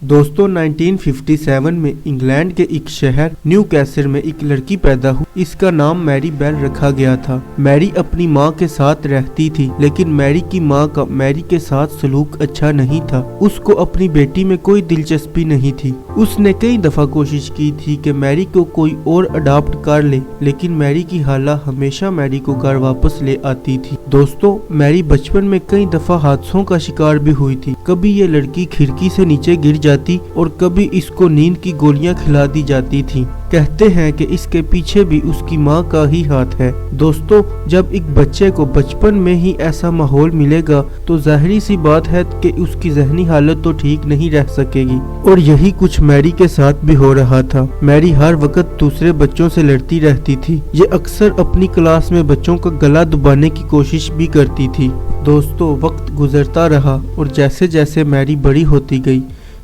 दोस्तों 1957 में इंग्लैंड के एक शहर न्यू कैसल में एक लड़की पैदा हुई। इसका नाम मैरी बेल रखा गया था। मैरी अपनी माँ के साथ रहती थी, लेकिन मैरी की माँ का मैरी के साथ सलूक अच्छा नहीं था। उसको अपनी बेटी में कोई दिलचस्पी नहीं थी। उसने कई दफा कोशिश की थी कि मैरी को कोई और अडॉप्ट कर ले, लेकिन मैरी की खाला हमेशा मैरी को घर वापस ले आती थी। दोस्तों, मैरी बचपन में कई दफा हादसों का शिकार भी हुई थी। कभी ये लड़की खिड़की से नीचे गिर जाती और कभी इसको नींद की गोलियां खिला दी जाती थी। कहते हैं कि इसके पीछे भी उसकी माँ का ही हाथ है। दोस्तों, जब एक बच्चे को बचपन में ही ऐसा माहौल मिलेगा तो जाहिर सी बात है कि उसकी ज़हनी हालत तो ठीक नहीं रह सकेगी, और यही कुछ मैरी के साथ भी हो रहा था। मैरी हर वक्त दूसरे बच्चों से लड़ती रहती थी। ये अक्सर अपनी क्लास में बच्चों का गला दबाने की कोशिश भी करती थी। दोस्तों, वक्त गुजरता रहा और जैसे जैसे मैरी बड़ी होती गई,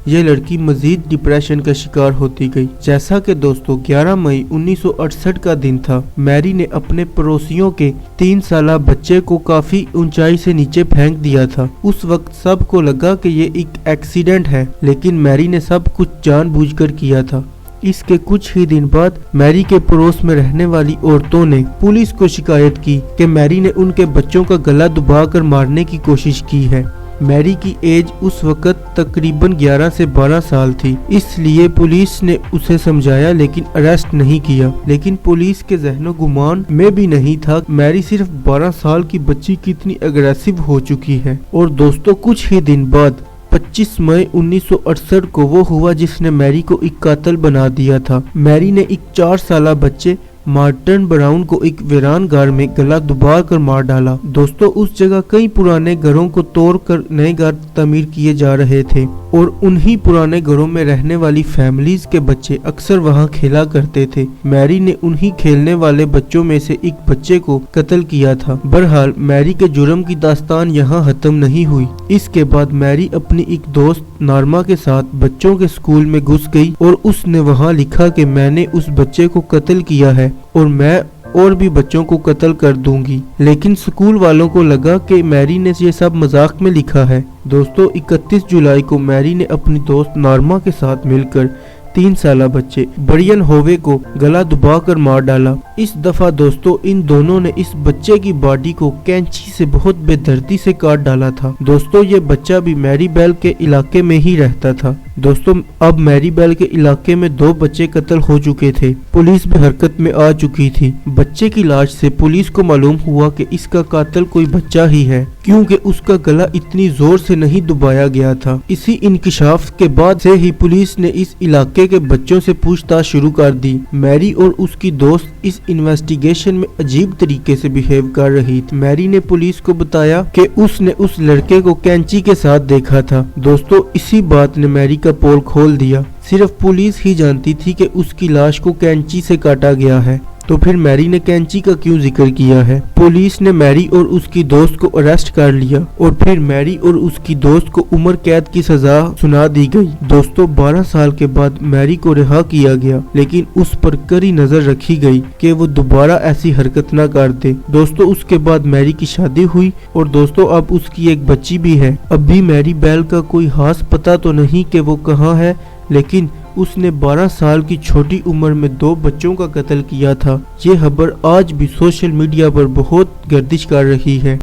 ये लड़की मजीद डिप्रेशन का शिकार होती गई। जैसा कि दोस्तों 11 मई 1968 का दिन था। मैरी ने अपने पड़ोसियों के 3 साला बच्चे को काफी ऊंचाई से नीचे फेंक दिया था। उस वक्त सबको लगा कि ये एक एक्सीडेंट है, लेकिन मैरी ने सब कुछ जानबूझकर किया था। इसके कुछ ही दिन बाद मैरी के पड़ोस में रहने वाली औरतों ने पुलिस को शिकायत की कि मैरी ने उनके बच्चों का गला दबाकर मारने की कोशिश की है। मैरी की एज उस वक्त तकरीबन 11 से 12 साल थी, इसलिए पुलिस ने उसे समझाया लेकिन अरेस्ट नहीं किया। लेकिन पुलिस के ज़हनो गुमान में भी नहीं था मैरी सिर्फ 12 साल की बच्ची कितनी अग्रेसिव हो चुकी है। और दोस्तों, कुछ ही दिन बाद 25 मई 1968 को वो हुआ जिसने मैरी को एक कातिल बना दिया था। मैरी ने एक 4 साला बच्चे मार्टिन ब्राउन को एक वीरान घर में गला दबा कर मार डाला। दोस्तों, उस जगह कई पुराने घरों को तोड़कर नए घर तामीर किए जा रहे थे और उन्हीं पुराने घरों में रहने वाली फैमिलीज के बच्चे अक्सर वहां खेला करते थे। मैरी ने उन्हीं खेलने वाले बच्चों में से एक बच्चे को कत्ल किया था। बहरहाल, मैरी के जुर्म की दास्तान यहाँ खत्म नहीं हुई। इसके बाद मैरी अपनी एक दोस्त नॉर्मा के साथ बच्चों के स्कूल में घुस गई और उसने वहाँ लिखा कि मैंने उस बच्चे को कत्ल किया है और मैं और भी बच्चों को कत्ल कर दूंगी। लेकिन स्कूल वालों को लगा कि मैरी ने ये सब मजाक में लिखा है। दोस्तों, 31 जुलाई को मैरी ने अपनी दोस्त नॉर्मा के साथ मिलकर 3 साला बच्चे ब्रायन होवे को गला दबाकर मार डाला। इस दफा दोस्तों, इन दोनों ने इस बच्चे की बॉडी को कैंची से बहुत बेदर्दी से काट डाला था। दोस्तों, ये बच्चा भी मैरी बेल के इलाके में ही रहता था। दोस्तों, अब मैरी बेल के इलाके में 2 बच्चे कत्ल हो चुके थे। पुलिस भी हरकत में आ चुकी थी। बच्चे की लाश से पुलिस को मालूम हुआ कि इसका कातिल कोई बच्चा ही है, क्योंकि उसका गला इतनी जोर से नहीं दबाया गया था। इसी इंकिशाफ के बाद से ही पुलिस ने इस इलाके के बच्चों से पूछताछ शुरू कर दी। मैरी और उसकी दोस्त इस इन्वेस्टिगेशन में अजीब तरीके से बिहेव कर रही थी। मैरी ने पुलिस को बताया कि उसने उस लड़के को कैंची के साथ देखा था। दोस्तों, इसी बात ने मैरी का पोल खोल दिया। सिर्फ पुलिस ही जानती थी कि उसकी लाश को कैंची से काटा गया है, तो फिर मैरी ने कैंची का क्यों जिक्र किया है। पुलिस ने मैरी और उसकी दोस्त को अरेस्ट कर लिया और फिर मैरी और उसकी दोस्त को उम्र कैद की सजा सुना दी गई। दोस्तों, 12 साल के बाद मैरी को रिहा किया गया, लेकिन उस पर कड़ी नजर रखी गई कि वो दोबारा ऐसी हरकत न कर दे। दोस्तों, उसके बाद मैरी की शादी हुई और दोस्तों अब उसकी एक बच्ची भी है। अब भी मैरी बेल का कोई खास पता तो नहीं कि वो कहाँ है, लेकिन उसने 12 साल की छोटी उम्र में 2 बच्चों का कत्ल किया था। ये खबर आज भी सोशल मीडिया पर बहुत गर्दिश कर रही है।